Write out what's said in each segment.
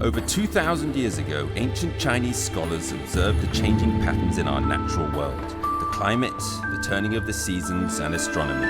Over 2,000 years ago, ancient Chinese scholars observed the changing patterns in our natural world, the climate, the turning of the seasons, and astronomy.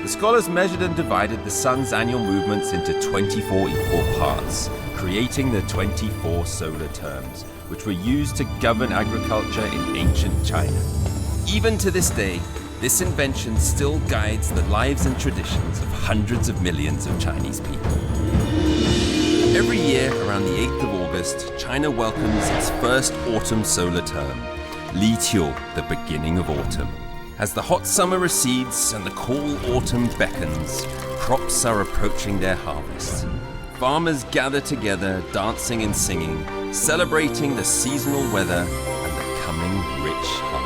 The scholars measured and divided the sun's annual movements into 24 equal parts, creating the 24 solar terms, which were used to govern agriculture in ancient China. Even to this day, this invention still guides the lives and traditions of hundreds of millions of Chinese people. Every year, around the 8th of August, China welcomes its first autumn solar term, Li Qiu, the beginning of autumn. As the hot summer recedes and the cool autumn beckons, crops are approaching their harvest. Farmers gather together, dancing and singing, celebrating the seasonal weather and the coming rich harvest.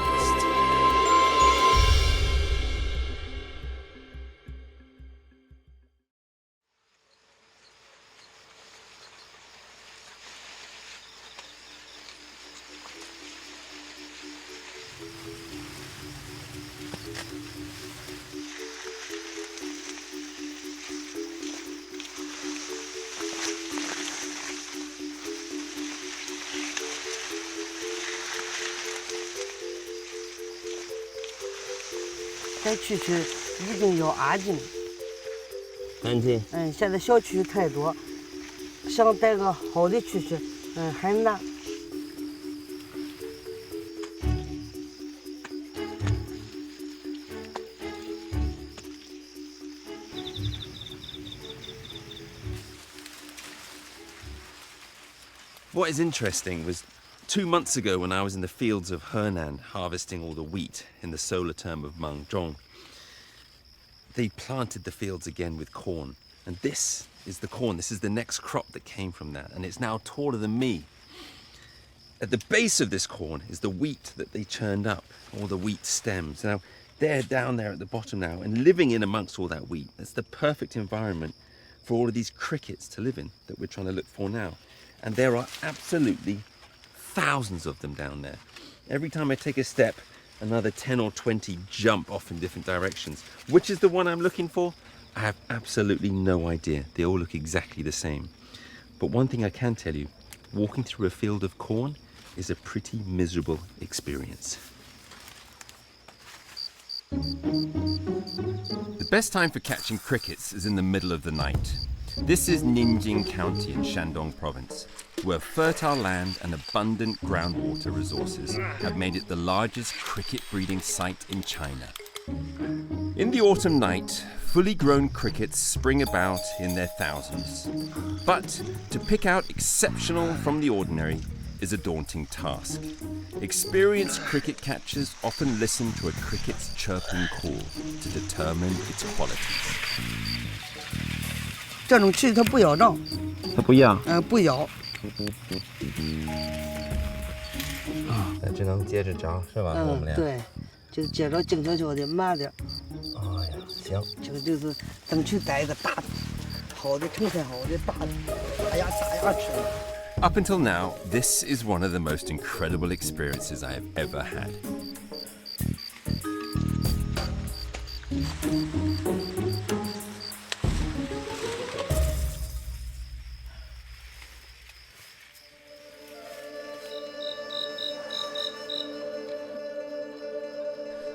该蛐蛐一定要安静。安静。现在小蛐蛐太多，想逮个好的蛐蛐，很难。What is interesting was 2 months ago when I was in the fields of Henan harvesting all the wheat in the solar term of Mengzhong, they planted the fields again with corn. And this is the corn. This is the next crop that came from that. And it's now taller than me. At the base of this corn is the wheat that they churned up, all the wheat stems. Now, they're down there at the bottom now and living in amongst all that wheat. That's the perfect environment for all of these crickets to live in that we're trying to look for now. And there are absolutely thousands of them down there. Every time I take a step, another 10 or 20 jump off in different directions. Which is the one I'm looking for? I have absolutely no idea. They all look exactly the same. But one thing I can tell you, walking through a field of corn is a pretty miserable experience. The best time for catching crickets is in the middle of the night. This is Ninjing County in Shandong Province, where fertile land and abundant groundwater resources have made it the largest cricket breeding site in China. In the autumn night, fully grown crickets spring about in their thousands. But to pick out exceptional from the ordinary is a daunting task. Experienced cricket catchers often listen to a cricket's chirping call to determine its qualities. 这种蛐蛐它不咬人，它不咬。不咬。那只能接着着是吧？我们俩。对，就是接着静悄悄的，慢点。哎呀，行。这个就是争取逮一个大的，好的成片好的大的，大牙齿。Up until now, this is one of the most incredible experiences I have ever had.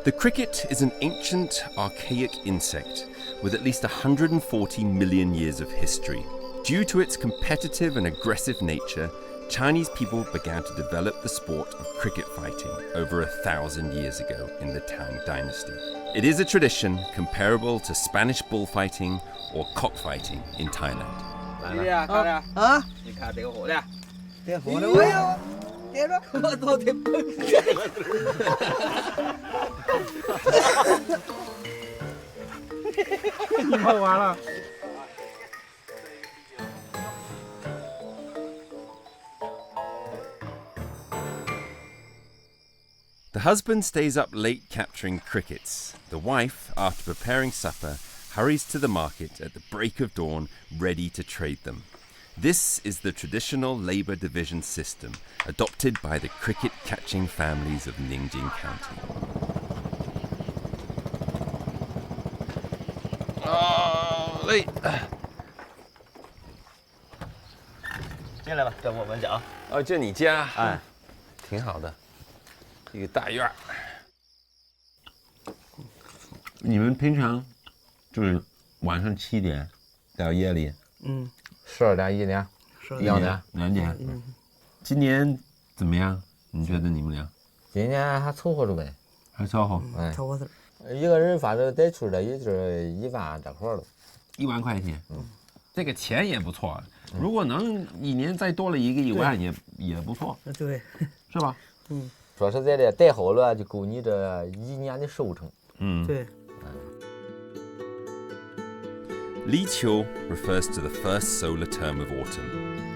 The cricket is an ancient, archaic insect with at least 140 million years of history. Due to its competitive and aggressive nature, Chinese people began to develop the sport of cricket fighting over 1,000 years ago in the Tang Dynasty. It is a tradition comparable to Spanish bullfighting or cockfighting in Thailand. 来了，看着啊，你看这个火的，这好的我有，这个我都得碰。你碰完了。The husband stays up late capturing crickets. The wife, after preparing supper, hurries to the market at the break of dawn, ready to trade them. This is the traditional labor division system adopted by the cricket-catching families of Ninjing County. Oh, late. 进来吧，这我们家。哦，这你家？哎，挺好的，一个大院儿。你们平常就是晚上7点到夜里12点1点2点。今年怎么样？你觉得你们俩？今年还凑合着呗，还凑合。凑合事。一个人反正得出来也就是1万这块了。1万块钱，这个钱也不错。如果能一年再多了一个1万也不错，对，是吧？说实在的，带好了就够你这1年的收成。对。Li Qiu refers to the first solar term of autumn.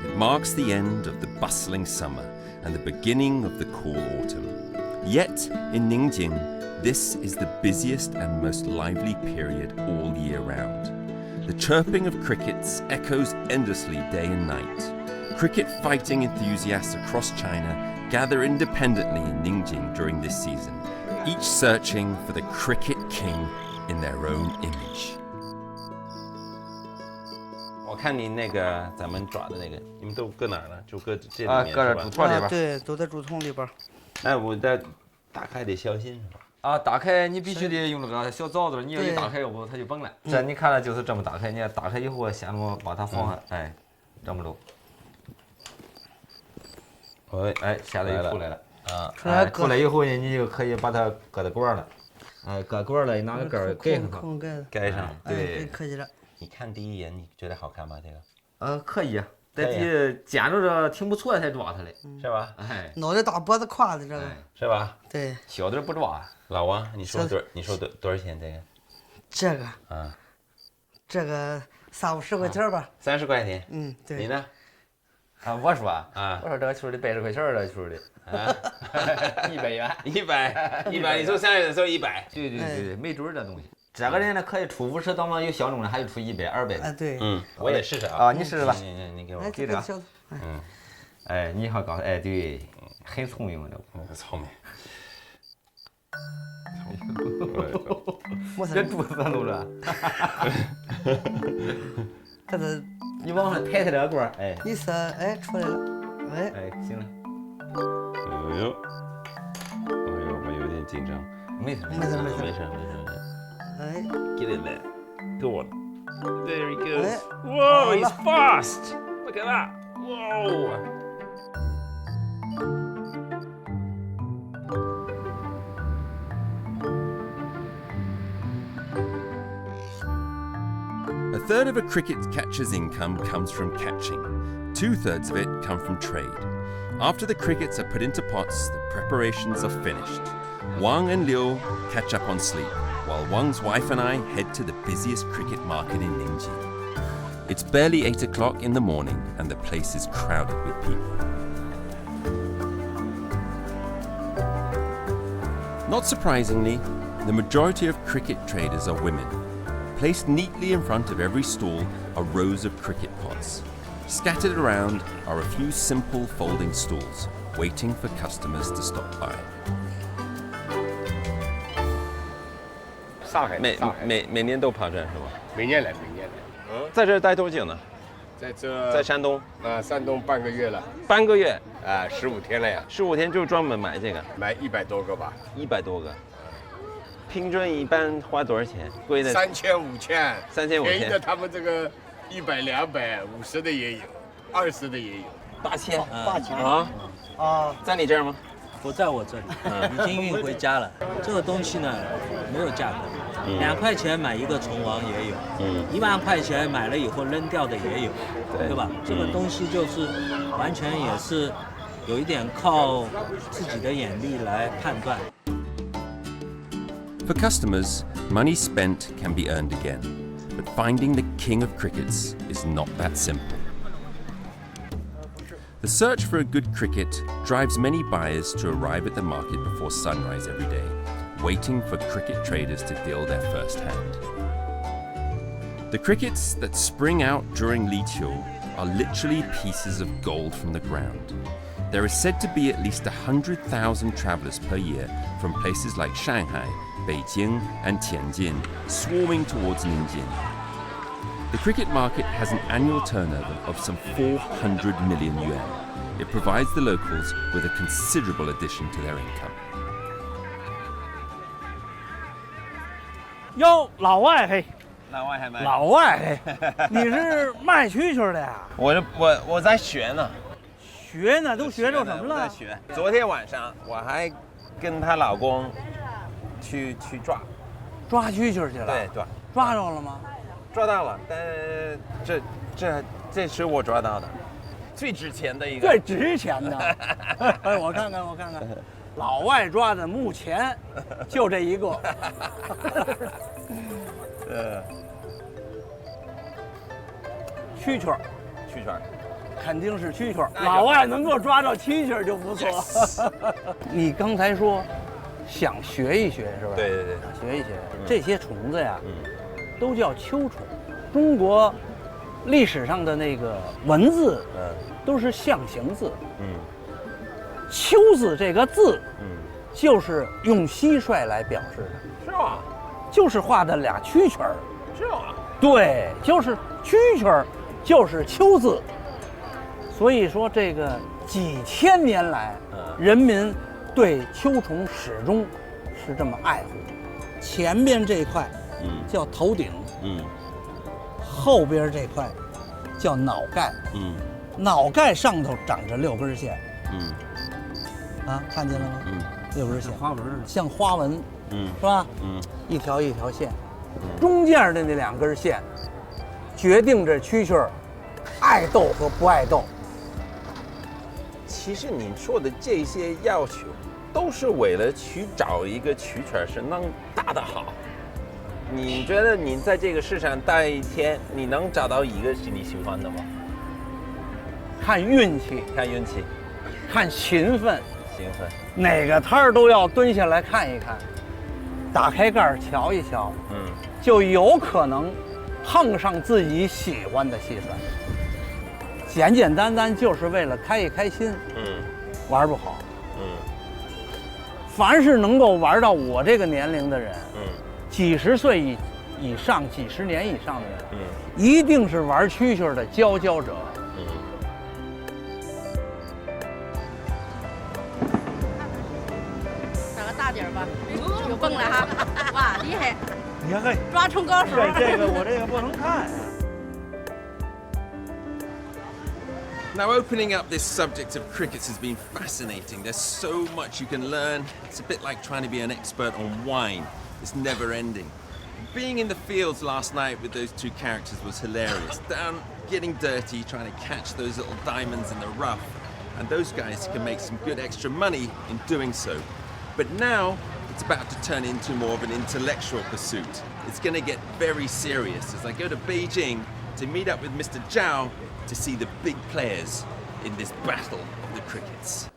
It marks the end of the bustling summer and the beginning of the cool autumn. Yet, in Ningjing, this is the busiest and most lively period all year round. The chirping of crickets echoes endlessly day and night. Cricket fighting enthusiasts across China gather independently in Ningjing during this season, each searching for the cricket king in their own image. 我看你那个咱们抓的那个，你们都搁哪儿了？就搁这里面搁这竹筒里边。对，都在竹筒里边。哎，我这打开得小心是吧？啊，打开你必须得用那个小凿子，你要一打开，要不它就崩了。这你看了就是这么打开，你要打开以后先把它放下，哎，这么着。哎，现在又出来了啊！出来以后呢，你就可以把它搁到罐了。哎，搁罐了，拿个盖儿盖上它，盖上。对，可以了。你看第一眼，你觉得好看吗？这个？可以，在地捡着这挺不错才抓它来，是吧？哎，脑袋大脖子胯的这个，是吧？对。小的不抓。老王，你说多少钱这个？这个啊，这个30-50块钱吧。30块钱。对。你呢？啊，我说这个球的100块钱的球的，100元，100，你说30，说100。对，没准这东西。这个人呢可以出50，到嘛有小众的还有出100、200的。对。我也试试啊。你试试吧。你给我。给这。哎，你好高，哎，对，很聪明这个。聪明。这肚子弄着。这是你往上抬抬这个棍儿，哎。一伸，哎，出来了，哎，行了。哎呦，我有点紧张。没事。哎 ，Get in there. Go on. There he goes. Whoa, he's fast. Look at that. Whoa. A third of a cricket catcher's income comes from catching. 2/3 of it come from trade. After the crickets are put into pots, the preparations are finished. Wang and Liu catch up on sleep, while Wang's wife and I head to the busiest cricket market in Ningjing. It's barely 8 o'clock in the morning, and the place is crowded with people. Not surprisingly, the majority of cricket traders are women. Placed neatly in front of every stall are rows of cricket pots. Scattered around are a few simple folding stools, waiting for customers to stop by. 上海每年都跑这是吧？每年来。在这待多久呢？在山东。山东半个月了。半个月？15天了呀。15天就专门买这个？买100多个吧。100多个。平均一般花多少钱？贵的3000、5000。3000、5000。便宜的他们这个100、200、50的也有，20的也有。8000。8000啊，在你这儿吗？不在我这里，已经运回家了。这个东西呢，没有价格，2块钱买一个虫王也有，1万块钱买了以后扔掉的也有，对吧？这个东西就是完全也是有一点靠自己的眼力来判断。For customers, money spent can be earned again, but finding the king of crickets is not that simple. The search for a good cricket drives many buyers to arrive at the market before sunrise every day, waiting for cricket traders to deal their first hand. The crickets that spring out during Li Qiu are literally pieces of gold from the ground. There is said to be at least 100,000 travelers per year from places like Shanghai, Beijing, and Tianjin swarming towards Ningjing. The cricket market has an annual turnover of some 400 million yuan. It provides the locals with a considerable addition to their income. 哟，老外嘿，老外还卖？老外嘿，你是卖蛐蛐的呀？我在学呢。学呢，都学着什么了？我在学。昨天晚上我还跟她老公去抓蛐蛐去了。对，抓着了吗？抓到了，但这是我抓到的，最值钱的一个。最值钱的。哎，我看看，老外抓的目前就这一个。蛐蛐，肯定是蛐蛐。老外能够抓到蛐蛐就不错。你刚才说想学一学是吧？对，想学一学这些虫子呀，都叫秋虫。中国历史上的那个文字，都是象形字。秋字这个字，就是用蟋蟀来表示的。是吧？就是画的俩蛐蛐儿。是吧？对，就是蛐蛐儿，就是秋字。所以说，这个几千年来，人民对秋虫始终是这么爱护。前边这块，叫头顶，后边这块叫脑盖，脑盖上头长着6根线，看见了吗？6根线，花纹，像花纹，是吧？一条一条线，中间的那2根线，决定着蛐蛐儿爱斗和不爱斗。其实你说的这些要求，都是为了去找一个蛐蛐是能打得好。你觉得你在这个市场待一天，你能找到一个是你喜欢的吗？看运气，看勤奋，哪个摊儿都要蹲下来看一看，打开盖儿瞧一瞧，就有可能碰上自己喜欢的蟋蟀。简简单单就是为了开一开心，玩不好，凡是能够玩到我这个年龄的人，几十岁以上、几十年以上的人，一定是玩蛐蛐的佼佼者。打个大点吧，有蹦了哈，哇，厉害！你看嘿，抓虫高手。这个我这个不能看。Now, opening up this subject of crickets has been fascinating. There's so much you can learn. It's a bit like trying to be an expert on wine. It's never ending. Being in the fields last night with those two characters was hilarious. Down, getting dirty, trying to catch those little diamonds in the rough. And those guys can make some good extra money in doing so. But now, it's about to turn into more of an intellectual pursuit. It's going to get very serious as I go to Beijing to meet up with Mr. Zhao to see the big players in this battle of the crickets.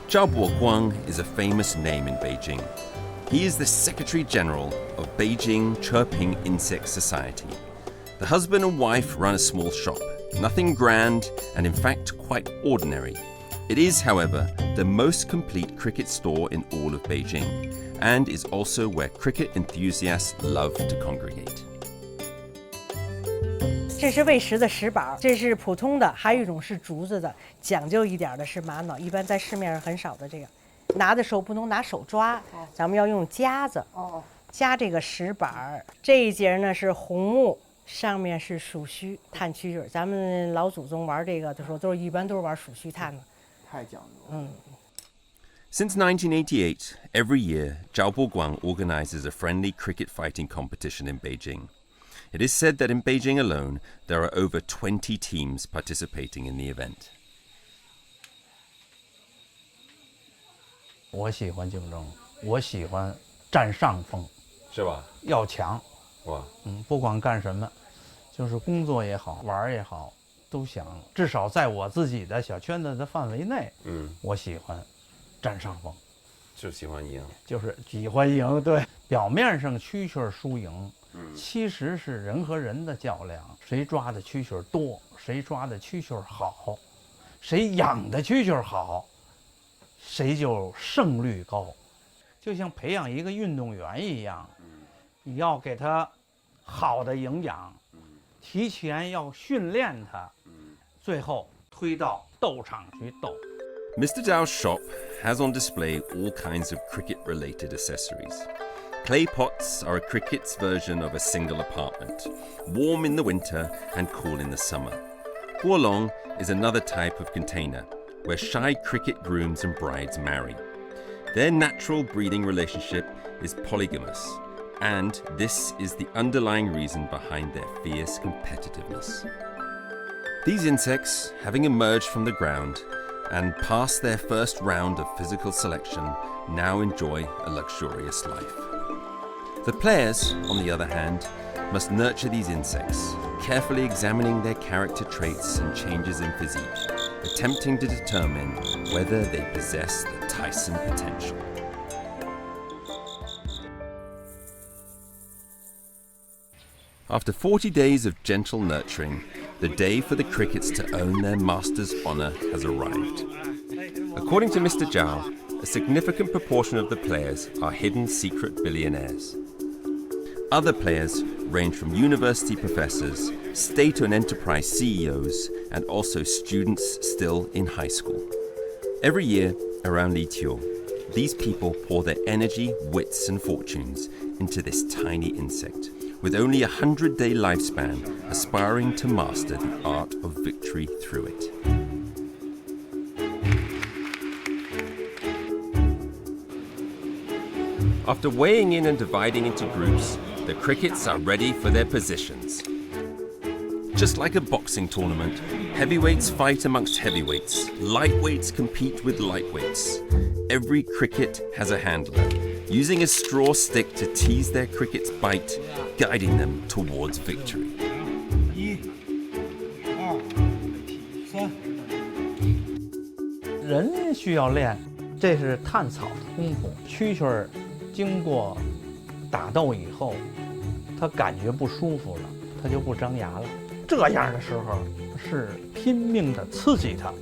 Zhao Boguang is a famous name in Beijing. He is the Secretary General of Beijing Chirping Insect Society. The husband and wife run a small shop, nothing grand and in fact quite ordinary. It is, however, the most complete cricket store in all of Beijing and is also where cricket enthusiasts love to congregate. 这是喂食的石板，这是普通的，还有一种是竹子的，讲究一点的是玛瑙，一般在市面上很少的这个。拿的时候不能拿手抓，咱们要用夹子，夹这个石板。这一节呢是红木。上面是鼠须炭蛐蛐，咱们老祖宗玩这个的时候，一般都是玩鼠须炭的，太讲究了。Since 1988, every year, Zhao Boguang organizes a friendly cricket fighting competition in Beijing. It is said that in Beijing alone, there are over 20 teams participating in the event. 我喜欢竞争，我喜欢占上风，是吧？要强。哇，不管干什么，就是工作也好，玩也好，都想至少在我自己的小圈子的范围内，我喜欢占上风，就喜欢赢，就是喜欢赢。对，表面上蛐蛐输赢，其实是人和人的较量，谁抓的蛐蛐多，谁抓的蛐蛐好，谁养的蛐蛐好，谁就胜率高。就像培养一个运动员一样，你要给他好的营养，提前要训练他，最后推到斗场去斗。Mr. Zhao's shop has on display all kinds of cricket-related accessories. Clay pots are a cricket's version of a single apartment, warm in the winter and cool in the summer. Guolong is another type of container, where shy cricket grooms and brides marry. Their natural breeding relationship is polygamous, and this is the underlying reason behind their fierce competitiveness. These insects, having emerged from the ground and passed their first round of physical selection, now enjoy a luxurious life. The players, on the other hand, must nurture these insects, carefully examining their character traits and changes in physique, attempting to determine whether they possess the Tyson potential. After 40 days of gentle nurturing, the day for the crickets to own their master's honor has arrived. According to Mr. Zhao, a significant proportion of the players are hidden secret billionaires. Other players range from university professors, state and enterprise CEOs, and also students still in high school. Every year around Liqiu, these people pour their energy, wits, and fortunes into this tiny insect, with only a 100-day lifespan, aspiring to master the art of victory through it. After weighing in and dividing into groups, the crickets are ready for their positions. Just like a boxing tournament, heavyweights fight amongst heavyweights, lightweights compete with lightweights. Every cricket has a handler, using a straw stick to tease their cricket's bite, guiding them towards victory. 人需要练，这是探草的功夫。蛐蛐儿经过打斗以后，它感觉不舒服了，它就不张牙了。这样的时候是拼命的刺激它，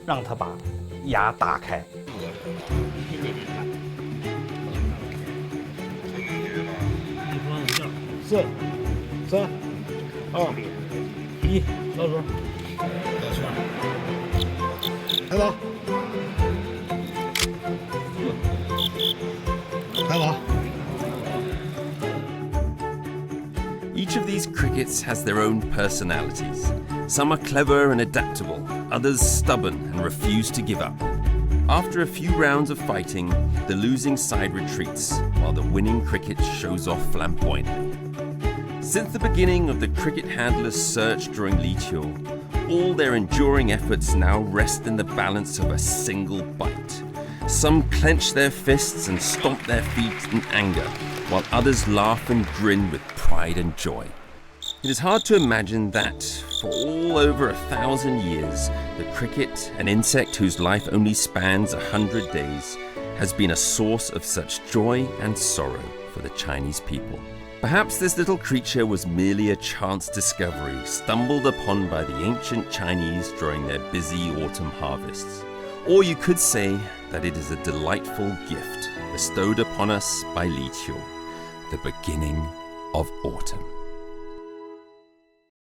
让它把牙打开。4、3、2、1，倒数。开跑！开跑！ Each of these crickets has their own personalities. Some are clever and adaptable, others stubborn and refuse to give up. After a few rounds of fighting, the losing side retreats, while the winning cricket shows off flamboyantly. Since the beginning of the cricket handlers' search during Liqiu, all their enduring efforts now rest in the balance of a single bite. Some clench their fists and stomp their feet in anger, while others laugh and grin with pride and joy. It is hard to imagine that, for all over 1,000 years, the cricket, an insect whose life only spans 100 days, has been a source of such joy and sorrow for the Chinese people. Perhaps this little creature was merely a chance discovery stumbled upon by the ancient Chinese during their busy autumn harvests. Or you could say that it is a delightful gift bestowed upon us by Liqiu, the beginning of autumn.